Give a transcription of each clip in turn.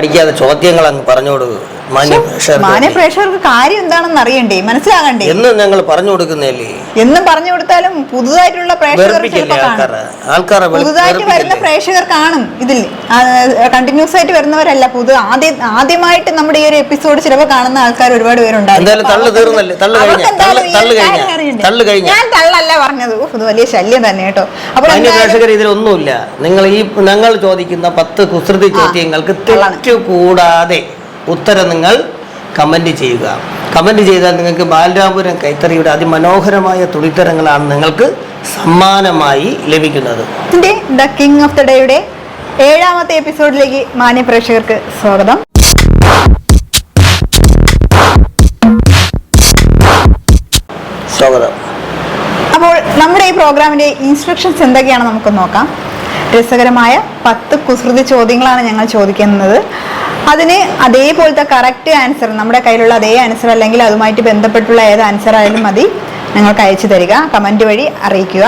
അടിക്കാതെ ചോദ്യങ്ങൾ അങ്ങ് പറഞ്ഞോട്. മാന്യ പ്രേക്ഷകർക്ക് കാര്യം എന്താണെന്ന് അറിയണ്ടേ, മനസ്സിലാകണ്ടേ? എന്നും ഞങ്ങൾ പറഞ്ഞു കൊടുക്കുന്നല്ലേ. എന്നും പറഞ്ഞു കൊടുത്താലും പുതുതായിട്ടുള്ള പ്രേക്ഷകർ പുതുതായിട്ട് വരുന്ന പ്രേക്ഷകർ കാണും. ഇതിൽ കണ്ടിന്യൂസ് ആയിട്ട് വരുന്നവരല്ല, ആദ്യമായിട്ട് നമ്മുടെ ഈ ഒരു എപ്പിസോഡ് ചിലപ്പോൾ കാണുന്ന ആൾക്കാർ ഒരുപാട് പേരുണ്ടായിരുന്നു. ഞാൻ തള്ളല്ല പറഞ്ഞത്, ഇത് വലിയ ശല്യം തന്നെ കേട്ടോ. അപ്പോൾ പ്രേക്ഷകർ ഇതിലൊന്നുമില്ല. ഞങ്ങൾ ചോദിക്കുന്ന 10 കുസൃതി ചോദ്യങ്ങൾക്ക് തെറ്റുകൂടാതെ ഉത്തരം നിങ്ങൾ കമന്റ് ചെയ്യുക. കമന്റ് ചെയ്താൽ നിങ്ങൾക്ക് ബാലരാമപുരം കൈത്തറിയുടെ അതിമനോഹരമായ തുണിത്തരങ്ങളാണ് നിങ്ങൾക്ക് സമ്മാനമായി ലഭിക്കുന്നത്. ദ കിങ് ഓഫ് ദ ഡേയുടെ 7ാമത്തെ എപ്പിസോഡിലേക്ക് മാന്യ പ്രേക്ഷകർക്ക് സ്വാഗതം. അപ്പോൾ നമ്മുടെ ഈ പ്രോഗ്രാമിന്റെ ഇൻസ്ട്രക്ഷൻസ് എന്തൊക്കെയാണെന്ന് നമുക്ക് നോക്കാം. രസകരമായ 10 കുസൃതി ചോദ്യങ്ങളാണ് ഞങ്ങൾ ചോദിക്കുന്നത്. അതിന് അതേപോലത്തെ കറക്റ്റ് ആൻസർ, നമ്മുടെ കയ്യിലുള്ള അതേ ആൻസർ അല്ലെങ്കിൽ അതുമായിട്ട് ബന്ധപ്പെട്ടുള്ള ഏത് ആൻസർ ആയാലും മതി, ഞങ്ങൾക്ക് അയച്ചു തരിക, കമന്റ് വഴി അറിയിക്കുക.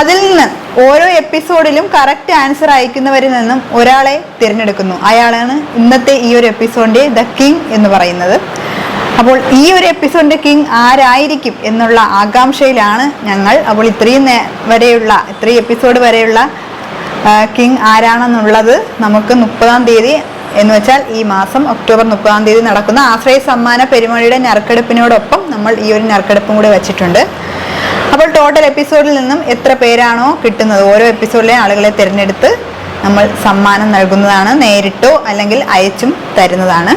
അതിൽ നിന്ന് ഓരോ എപ്പിസോഡിലും കറക്റ്റ് ആൻസർ അയക്കുന്നവരിൽ നിന്നും ഒരാളെ തിരഞ്ഞെടുക്കുന്നു. അയാളാണ് ഇന്നത്തെ ഈ ഒരു എപ്പിസോഡിന്റെ ദ കിങ് എന്ന് പറയുന്നത്. അപ്പോൾ ഈ ഒരു എപ്പിസോഡിന്റെ കിങ് ആരായിരിക്കും എന്നുള്ള ആകാംക്ഷയിലാണ് ഞങ്ങൾ. അപ്പോൾ ഇത്രയും എപ്പിസോഡ് വരെയുള്ള കിങ് ആരാണെന്നുള്ളത് നമുക്ക് 30-ാം തീയതി എന്ന് വെച്ചാൽ ഈ മാസം ഒക്ടോബർ 30-ാം തീയതി നടക്കുന്ന ആശ്രയ സമ്മാന പെരുമഴയുടെ നറുക്കെടുപ്പിനോടൊപ്പം നമ്മൾ ഈ ഒരു നറുക്കെടുപ്പും കൂടി വെച്ചിട്ടുണ്ട്. അപ്പോൾ ടോട്ടൽ എപ്പിസോഡിൽ നിന്നും എത്ര പേരാണോ കിട്ടുന്നത്, ഓരോ എപ്പിസോഡിലെ ആളുകളെ തിരഞ്ഞെടുത്ത് നമ്മൾ സമ്മാനം നൽകുന്നതാണ്. നേരിട്ടോ അല്ലെങ്കിൽ അയച്ചും തരുന്നതാണ്.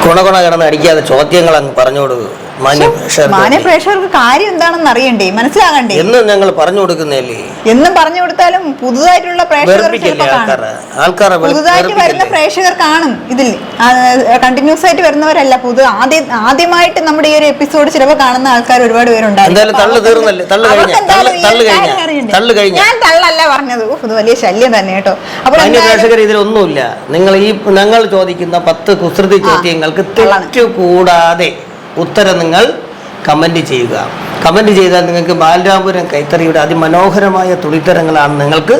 കിടന്ന് അടിക്കാതെ ചോദ്യങ്ങൾ അങ്ങ് പറഞ്ഞോട്. മാന്യ പ്രേക്ഷകർക്ക് കാര്യം എന്താണെന്ന് അറിയണ്ടേ, മനസ്സിലാകണ്ടേ? എന്നും ഞങ്ങൾ പറഞ്ഞു കൊടുക്കുന്നല്ലേ. എന്നും പറഞ്ഞു കൊടുത്താലും പുതുതായിട്ടുള്ള പ്രേക്ഷകർ പുതുതായിട്ട് വരുന്ന പ്രേക്ഷകർ കാണും. ഇതിൽ കണ്ടിന്യൂസ് ആയിട്ട് വരുന്നവരല്ല, ആദ്യമായിട്ട് നമ്മുടെ ഈ ഒരു എപ്പിസോഡ് ചിലപ്പോൾ കാണുന്ന ആൾക്കാർ ഒരുപാട് പേരുണ്ടായിരുന്നു. ഞാൻ തള്ളല്ല പറഞ്ഞത്, ഇത് വലിയ ശല്യം തന്നെ കേട്ടോ. അപ്പോൾ പ്രേക്ഷകർ ഇതിലൊന്നുമില്ല. ഞങ്ങൾ ചോദിക്കുന്ന 10 കുസൃതി ചോദ്യങ്ങൾക്ക് തെറ്റുകൂടാതെ ഉത്തരം നിങ്ങൾ കമന്റ് ചെയ്യുക. കമന്റ് ചെയ്താൽ നിങ്ങൾക്ക് ബാലരാമപുരം കൈത്തറിയുടെ അതിമനോഹരമായ തുണിത്തരങ്ങളാണ് നിങ്ങൾക്ക്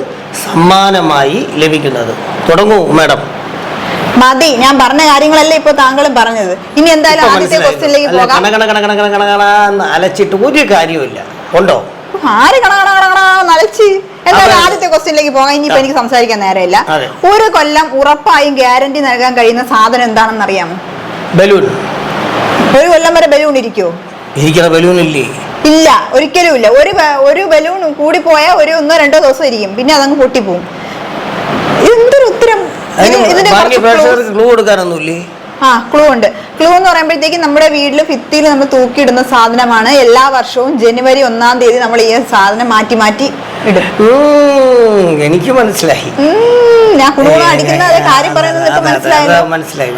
സമ്മാനമായി ലഭിക്കുന്നത്. തുടങ്ങൂ മാഡം. മതി, ഞാൻ പറഞ്ഞ കാര്യങ്ങളല്ലേ ഇപ്പൊ താങ്കളും പറഞ്ഞത്. ഇനി എന്തായാലും ആദ്യത്തെ ക്വസ്റ്റ്യനിലേക്ക് പോകാം. അലച്ചിട്ട് ഒരു കാര്യമില്ല. ഉണ്ടോ? ആര് അലച്ച്? എന്തായാലും ആദ്യത്തെ ക്വസ്റ്റ്യനിലേക്ക് പോകാം. ഇനിയിപ്പോ എനിക്ക് സംസാരിക്കാൻ നേരമില്ല. ഒരു കൊല്ലം ഉറപ്പായും ഗ്യാരണ്ടി നൽകാൻ കഴിയുന്ന സാധനം എന്താണെന്ന് അറിയാമോ? ബലൂൺ. ഒരു കൊല്ലം വരെ ബലൂൺ ഇരിക്കോ? ബലൂൺ ഇല്ലേ? ഇല്ല, ഒരിക്കലും ഇല്ല. ഒരു ബലൂൺ കൂടി പോയാൽ 1-2 ദിവസം ഇരിക്കും, പിന്നെ അതങ്ങ് പൊട്ടിപ്പോവും. എന്തൊരു ഉത്തരം! ക്ലൂ കൊടുക്കാനൊന്നുമില്ലേ? ക്ലൂ ഉണ്ട്. ക്ലൂ എന്ന് പറയുമ്പോഴത്തേക്ക് നമ്മുടെ വീട്ടില് ഭിത്തിയിൽ നമ്മൾ തൂക്കിയിടുന്ന സാധനമാണ്. എല്ലാ വർഷവും ജനുവരി 1-ാം തീയതി നമ്മൾ ഈ സാധനം മാറ്റി മാറ്റി ഇടും. എനിക്ക് മനസ്സിലായി. ഞാൻ ക്ലൂ അടിക്കുന്ന കാര്യം പറയുന്നത് ഇപ്പൊ മനസ്സിലായി.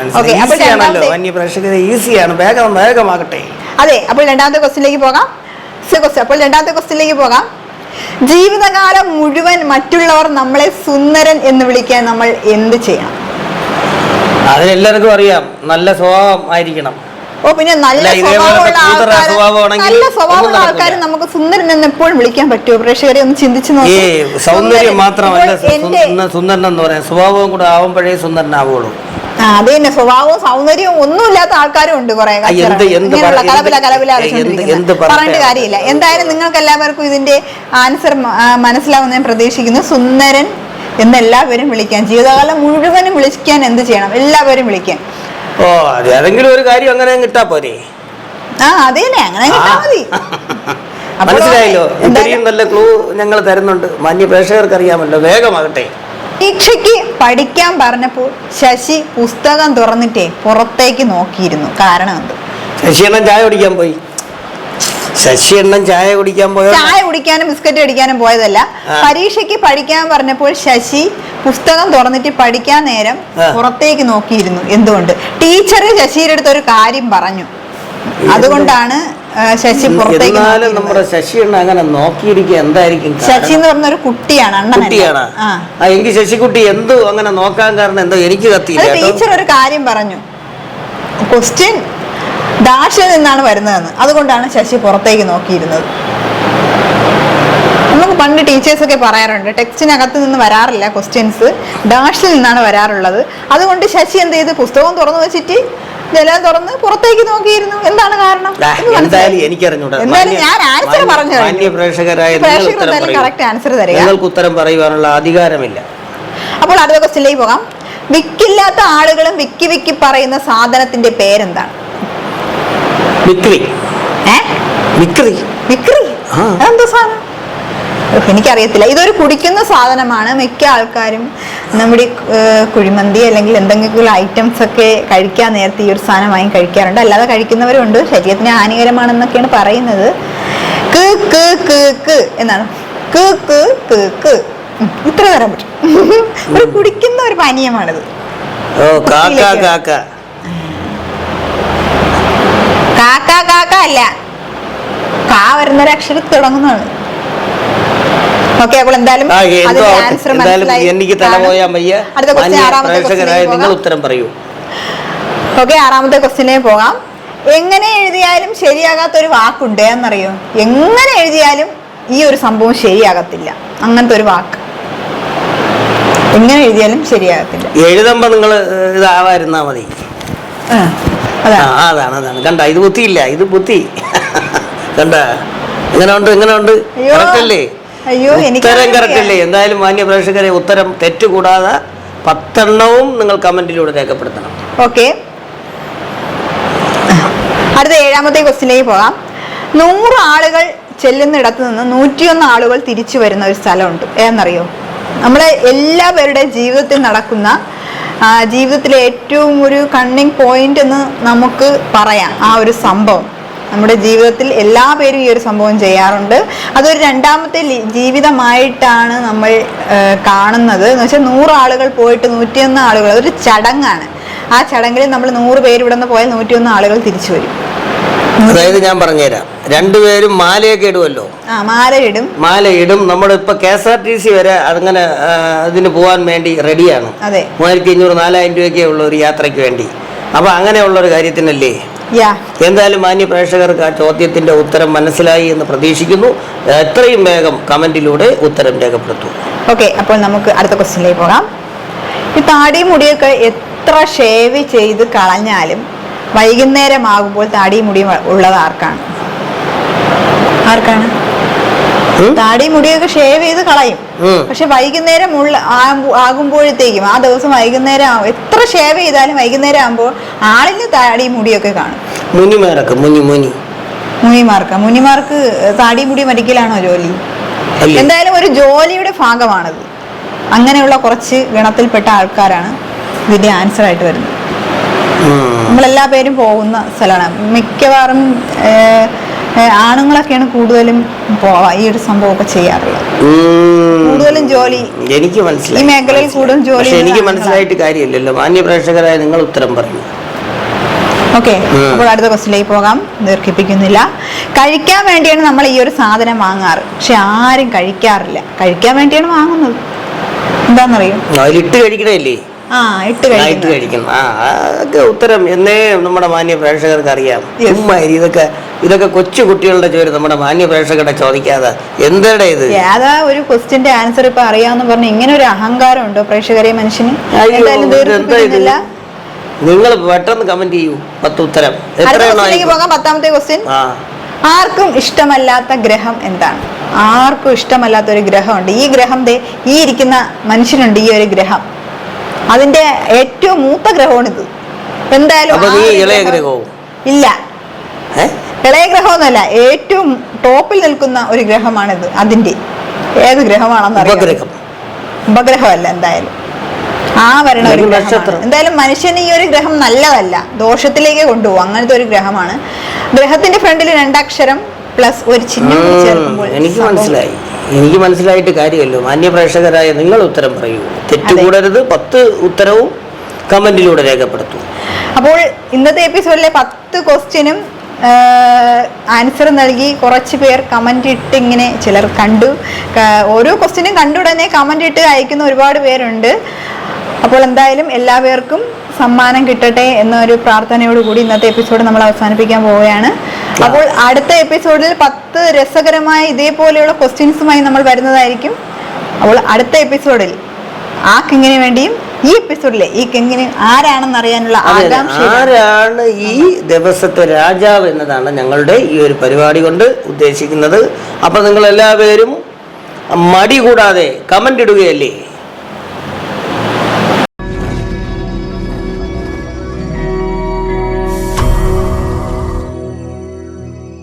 അതെ, അപ്പോൾ രണ്ടാമത്തെ ക്വസ്റ്റ്യനിലേക്ക് പോകാം. ജീവിതകാലം മുഴുവൻ മറ്റുള്ളവർ നമ്മളെ സുന്ദരൻ എന്ന് വിളിക്കാൻ നമ്മൾ എന്ത് ചെയ്യണം? അതിനെല്ലാവർക്കും അറിയാം, നല്ല സ്വഭാവം ആയിരിക്കണം. പിന്നെ നല്ല സ്വഭാവമുള്ള ആൾക്കാർ നമുക്ക് സുന്ദരൻ എന്ന് എപ്പോഴും വിളിക്കാൻ പറ്റുമോ? പ്രേക്ഷകരെ ഒന്ന് ചിന്തിച്ചു നോക്കി. സൗന്ദര്യം മാത്രമല്ല സുന്ദരൻ എന്ന് പറയാം, സ്വഭാവവും കൂടെ ആവുമ്പോഴേ സുന്ദരനാവുള്ളൂ. അത് തന്നെ, സ്വഭാവവും സൗന്ദര്യവും ഒന്നുമില്ലാത്ത ആൾക്കാരും ഉണ്ട് കുറെ. പറഞ്ഞിട്ട് കാര്യമില്ല. എന്തായാലും നിങ്ങൾക്ക് എല്ലാവർക്കും ഇതിന്റെ ആൻസർ മനസ്സിലാവുന്ന ഞാൻ പ്രതീക്ഷിക്കുന്നു. സുന്ദരൻ എന്നെല്ലാവരും വിളിക്കാൻ, ജീവിതകാലം മുഴുവനും വിളിക്കാൻ എന്ത് ചെയ്യണം? എല്ലാവരും വിളിക്കാൻ. ഏതെങ്കിലും ഒരു കാര്യം അങ്ങനെ കിട്ടാ പോരെ? അതേനെ, അങ്ങനെ കിട്ടാ മതി. മനസ്സിലായല്ലോ. ഇത്രയും നല്ല ക്ലൂ ഞങ്ങൾ തരുന്നുണ്ട്, മാന്യ പ്രേക്ഷകർക്ക് അറിയാമല്ലോ. വേഗമാകട്ടെ. പരീക്ഷയ്ക്ക് പഠിക്കാൻ പറഞ്ഞപ്പോൾ ശശി പുസ്തകം തുറന്നിട്ടേ പുറത്തേക്ക് നോക്കിയിരുന്നു. കാരണം എന്ത്? ശശിയണ്ണൻ ചായ കുടിക്കാൻ പോയോ? ചായ കുടിക്കാനും ബിസ്ക്കറ്റ് അടിക്കാനും പോയതല്ല. പരീക്ഷയ്ക്ക് പഠിക്കാൻ പറഞ്ഞപ്പോൾ ശശി പുസ്തകം തുറന്നിട്ട് പഠിക്കാൻ നേരം പുറത്തേക്ക് നോക്കിയിരുന്നു. എന്തുകൊണ്ട്? ടീച്ചർ ശശിയുടെ അടുത്ത് ഒരു കാര്യം പറഞ്ഞു, അതുകൊണ്ടാണ് ശശി പുറത്തേക്ക്. നമ്മുടെ ശശിയണ്ണ അങ്ങനെ നോക്കിയിരിക്കുക എന്തായിരിക്കും? ശശി എന്ന് പറഞ്ഞ ഒരു കുട്ടിയാണ്, കുട്ടിയാണ്. എനിക്ക് ശശിക്കുട്ടി എന്തോ അങ്ങനെ നോക്കാൻ കാരണം എന്തോ എനിക്ക് കത്തിയില്ല. ടീച്ചർ ഒരു കാര്യം പറഞ്ഞു, ക്വസ്റ്റ്യൻ ഡാഷിൽ നിന്നാണ് വരുന്നതെന്ന്, അതുകൊണ്ടാണ് ശശി പുറത്തേക്ക് നോക്കിയിരുന്നത്. നമുക്ക് പണ്ട് ടീച്ചേഴ്സൊക്കെ പറയാറുണ്ട് ടെക്സ്റ്റിനകത്ത് നിന്ന് വരാറില്ല ക്വസ്റ്റ്യൻസ്, ഡാഷിൽ നിന്നാണ് വരാറുള്ളത്. അതുകൊണ്ട് ശശി എന്ത് ചെയ്ത് പുസ്തകം തുറന്നു വെച്ചിട്ട് ജലം തുറന്ന് പുറത്തേക്ക് നോക്കിയിരുന്നു. എന്താണ് കാരണം? എന്തായാലും ഞാൻ ആൻസർ പറഞ്ഞു. കറക്റ്റ് ആൻസർ തരിക. നിങ്ങൾക്ക് ഉത്തരം പറയുവാനുള്ള അധികാരമില്ല. അപ്പോൾ അടുത്ത ക്വസ്റ്റ്യനിലേക്ക് പോകാം. വിക്കില്ലാത്ത ആളുകളും വിക്കി വിക്കി പറയുന്ന സാധനത്തിന്റെ പേരെന്താണ്? വിക്രി. വിക്രി. വിക്രി അതെന്തോ സാധനം? എനിക്കറിയത്തില്ല. ഇതൊരു കുടിക്കുന്ന സാധനമാണ്. മിക്ക ആൾക്കാരും നമ്മുടെ കുഴിമന്തി അല്ലെങ്കിൽ എന്തെങ്കിലും ഐറ്റംസ് ഒക്കെ കഴിക്കാൻ നേരത്തെ ഈ ഒരു സാധനം വാങ്ങി കഴിക്കാറുണ്ട്. അല്ലാതെ കഴിക്കുന്നവരുണ്ട്. ശരീരത്തിന് ഹാനികരമാണെന്നൊക്കെയാണ് പറയുന്നത്. ക് ക് ക് ക് എന്നാണ്. ക് ക് ക് ക് ഇത്ര തരാൻ പറ്റും. ഒരു കുടിക്കുന്ന ഒരു പാനീയമാണിത്. കാക്ക കാക്ക അല്ല, കാ വരുന്നൊരു അക്ഷരത്തിൽ തുടങ്ങുന്നതാണ്. ഓക്കെ, അപ്പോൾ എന്തായാലും എനിക്ക് തലപോയാൻ വയ്യ. നിങ്ങൾ ഉത്തരം പറയൂ. ഓക്കെ, ആറാമത്തെ ക്വസ്റ്റ്യനിലേക്ക് പോകാം. എങ്ങനെ എഴുതിയാലും ശരിയാകാത്ത ഒരു വാക്കുണ്ട് എന്നറിയോ? എങ്ങനെ എഴുതിയാലും ഈ ഒരു സംഭവം ശരിയാകത്തില്ല. അങ്ങനത്തെ ഒരു വാക്ക് എങ്ങനെ എഴുതിയാലും ശരിയാകത്തില്ല. എഴുതുമ്പോ നിങ്ങൾ ഇതാവായിരുന്നാ മതി. അതാണ് കണ്ട, ഇത് ബുദ്ധിയില്ല, ഇത് ബുദ്ധി കണ്ട. എങ്ങനെയുണ്ട്? കറക്റ്റല്ലേ? ഉത്തരം കറക്റ്റല്ലേ? എന്തായാലും മാന്യ പ്രേക്ഷകരെ, ഉത്തരം തെറ്റുകൂടാതെ 10 എണ്ണവും നിങ്ങൾ കമന്റിലൂടെ രേഖപ്പെടുത്തണം. ഓക്കെ, അടുത്ത 7ാമത്തെ ക്വസ്റ്റ്യനിലേക്ക് പോകാം. 100 ആളുകൾ ചെല്ലുന്നിടത്ത് നിന്ന് 101 ആളുകൾ തിരിച്ചു വരുന്ന ഒരു സ്ഥലമുണ്ട്. ഏതെന്നറിയോ? നമ്മളെ എല്ലാ പേരുടെയും ജീവിതത്തിൽ നടക്കുന്ന, ജീവിതത്തിലെ ഏറ്റവും ഒരു കണ്ണിങ് പോയിന്റ് എന്ന് നമുക്ക് പറയാം. ആ ഒരു സംഭവം നമ്മുടെ ജീവിതത്തിൽ എല്ലാ പേരും ഈ ഒരു സംഭവം ചെയ്യാറുണ്ട്. അതൊരു രണ്ടാമത്തെ ജീവിതമായിട്ടാണ് നമ്മൾ കാണുന്നത്. എന്ന് വെച്ചാൽ 100 ആളുകൾ പോയിട്ട് 101 ആളുകൾ, അതൊരു ചടങ്ങാണ്. ആ ചടങ്ങിൽ നമ്മൾ 100 പേര് ഇവിടെ നിന്ന് പോയാൽ 101 ആളുകൾ തിരിച്ചു വരും. അതായത് ഞാൻ പറഞ്ഞുതരാം. രണ്ടുപേരും മാലയൊക്കെ ഇടുമല്ലോ. മാലയിടും. നമ്മളിപ്പോ KSRTC വരെ അങ്ങനെ അതിന് പോകാൻ വേണ്ടി റെഡിയാണ്. 3500 4000 രൂപയൊക്കെ ഉള്ള ഒരു യാത്രയ്ക്ക് വേണ്ടി. അപ്പൊ അങ്ങനെയുള്ള ഒരു കാര്യത്തിനല്ലേ. എന്തായാലും മാന്യ പ്രേക്ഷകർക്ക് ആ ചോദ്യത്തിന്റെ ഉത്തരം മനസ്സിലായി എന്ന് പ്രതീക്ഷിക്കുന്നു. എത്രയും വേഗം കമന്റിലൂടെ ഉത്തരം രേഖപ്പെടുത്തും. ഓക്കെ, അപ്പോൾ നമുക്ക് അടുത്ത ക്വസ്റ്റ്യനിലേക്ക് പോകാം. ഈ താടി മുടിയൊക്കെ എത്ര ഷേവ് ചെയ്ത് കളഞ്ഞാലും വൈകുന്നേരമാകുമ്പോൾ താടി മുടി ഉള്ളത് ആർക്കാണ്? താടി മുടിയൊക്കെ ഷേവ് ചെയ്ത് കളയും, പക്ഷെ വൈകുന്നേരം ആകുമ്പോഴത്തേക്കും, ആ ദിവസം വൈകുന്നേരം എത്ര ഷേവ് ചെയ്താലും വൈകുന്നേരം ആകുമ്പോൾ ആളിന് താടി മുടിയൊക്കെ കാണും. മുനിമാർക്ക് താടി മുടി മരിക്കലാണോ ജോലി? എന്തായാലും ഒരു ജോലിയുടെ ഭാഗമാണത്. അങ്ങനെയുള്ള കുറച്ച് ഗണത്തിൽപ്പെട്ട ആൾക്കാരാണ് ഇതിന്റെ ആൻസർ ആയിട്ട് വരുന്നത്. നമ്മളെല്ലാ പേരും പോകുന്ന സ്ഥലമാണ്. മിക്കവാറും ആണുങ്ങളൊക്കെയാണ് കൂടുതലും പോവാ ഈ ഒരു സംഭവമൊക്കെ ചെയ്യാറുള്ളത്. കൂടുതലും ജോലി എനിക്ക് മനസ്സിലായി. ഈ മേഖലയിൽ കൂടുതലും ജോലി. എനിക്ക് മനസ്സിലായിട്ട് കാര്യമില്ലല്ലോ. മാന്യ പ്രേക്ഷകരായ നിങ്ങൾ ഉത്തരം പറഞ്ഞു. ഓക്കെ, അപ്പോൾ അടുത്ത ക്വസ്റ്റ്യനിലേക്ക് പോകാം. ദീർഘിപ്പിക്കുന്നില്ല. കഴിക്കാൻ വേണ്ടിയാണ് നമ്മൾ ഈ ഒരു സാധനം വാങ്ങാറ്, പക്ഷെ ആരും കഴിക്കാറില്ല. കഴിക്കാൻ വേണ്ടിയാണ് വാങ്ങുന്നത്. എന്താണെന്നറിയോ? ഇട്ട് കഴിക്കണല്ലേ? ഇട്ട് കഴിക്കണം. ഉത്തരം എന്നേ നമ്മുടെ മാന്യ പ്രേക്ഷകർക്ക് അറിയാം. ഇതൊക്കെ കൊച്ചു കുട്ടികളുടെ ചോദ്യം നമ്മുടെ മാന്യ പ്രേക്ഷകരുടെ ചോദിക്കാതെ എന്താണ് ഇത്? ഏതാ ഒരു ക്വസ്റ്റ്യന്റെ ആൻസർ ഇപ്പൊ അറിയാന്ന് പറഞ്ഞു. ഇങ്ങനെ ഒരു അഹങ്കാരം ഉണ്ടോ പ്രേക്ഷകരെ മനുഷ്യന്? നിങ്ങൾ പെട്ടെന്ന് കമന്റ് ചെയ്യൂ. 10 ഉത്തരം. പോകാം. 10ാമത്തെ ക്വസ്റ്റ്യൻ. ആർക്കും ഇഷ്ടമല്ലാത്ത ഗ്രഹം എന്താണ്? ആർക്കും ഇഷ്ടമല്ലാത്ത ഒരു ഗ്രഹമുണ്ട്. ഈ ഗ്രഹം ഈ ഇരിക്കുന്ന മനുഷ്യനുണ്ട്. ഈ ഒരു ഗ്രഹം അതിന്റെ ഏറ്റവും മൂത്ത ഗ്രഹമാണിത്. എന്തായാലും ഇല്ല, ഇളയ ഗ്രഹമൊന്നുമല്ല, ഏറ്റവും ടോപ്പിൽ നിൽക്കുന്ന ഒരു ഗ്രഹമാണിത്. അതിന്റെ ഏത് ഗ്രഹമാണെന്ന് അറിയാം. ഉപഗ്രഹമല്ല, എന്തായാലും ആ വരണ ഒരു ഗ്രഹമാണ്. എന്തായാലും മനുഷ്യന് ഈ ഒരു ഗ്രഹം നല്ലതല്ല, ദോഷത്തിലേക്ക് കൊണ്ടുപോകും. അങ്ങനത്തെ ഒരു ഗ്രഹമാണ്. ഗ്രഹത്തിന്റെ ഫ്രണ്ടിൽ 2 അക്ഷരം പ്ലസ് ഒരു ചിഹ്നം ചേർക്കുമ്പോൾ എനിക്ക് മനസ്സിലായിട്ട് കാര്യമല്ലോ. മാന്യ പ്രേക്ഷകരായ നിങ്ങൾ ഉത്തരം പറയൂ. തെറ്റുകൂടരുത്. 10 ഉത്തരവും കമന്റിലൂടെ രേഖപ്പെടുത്തൂ. അപ്പോൾ ഇന്നത്തെ എപ്പിസോഡിലെ 10 ക്വസ്റ്റ്യനും ആൻസർ നൽകി കുറച്ച് പേർ കമന്റ് ഇട്ട് ഇങ്ങനെ ചിലർ കണ്ടു. ഓരോ ക്വസ്റ്റ്യനും കണ്ടുടനെ കമന്റ് ഇട്ട് അയക്കുന്ന ഒരുപാട് പേരുണ്ട്. അപ്പോൾ എന്തായാലും എല്ലാവർക്കും സമ്മാനം കിട്ടട്ടെ എന്നൊരു പ്രാർത്ഥനയോടുകൂടി ഇന്നത്തെ എപ്പിസോഡ് നമ്മൾ അവസാനിപ്പിക്കാൻ പോവുകയാണ്. അപ്പോൾ അടുത്ത എപ്പിസോഡിൽ 10 രസകരമായ ഇതേപോലെയുള്ള ക്വസ്റ്റ്യൻസുമായി നമ്മൾ വരുന്നതായിരിക്കും. അപ്പോൾ അടുത്ത എപ്പിസോഡിൽ ആ കിങ്ങിന് വേണ്ടിയും ഈ എപ്പിസോഡിലെ ഈ കിങ്ങിന് ആരാണെന്ന് അറിയാനുള്ള ആകാംക്ഷ, ആരാണ് ഈ ദിവസത്തെ രാജാവ് എന്നതാണ് ഞങ്ങളുടെ ഈ ഒരു പരിപാടി കൊണ്ട് ഉദ്ദേശിക്കുന്നത്. അപ്പൊ നിങ്ങൾ എല്ലാവരും മടി കൂടാതെ കമന്റ് ഇടുകയല്ലേ.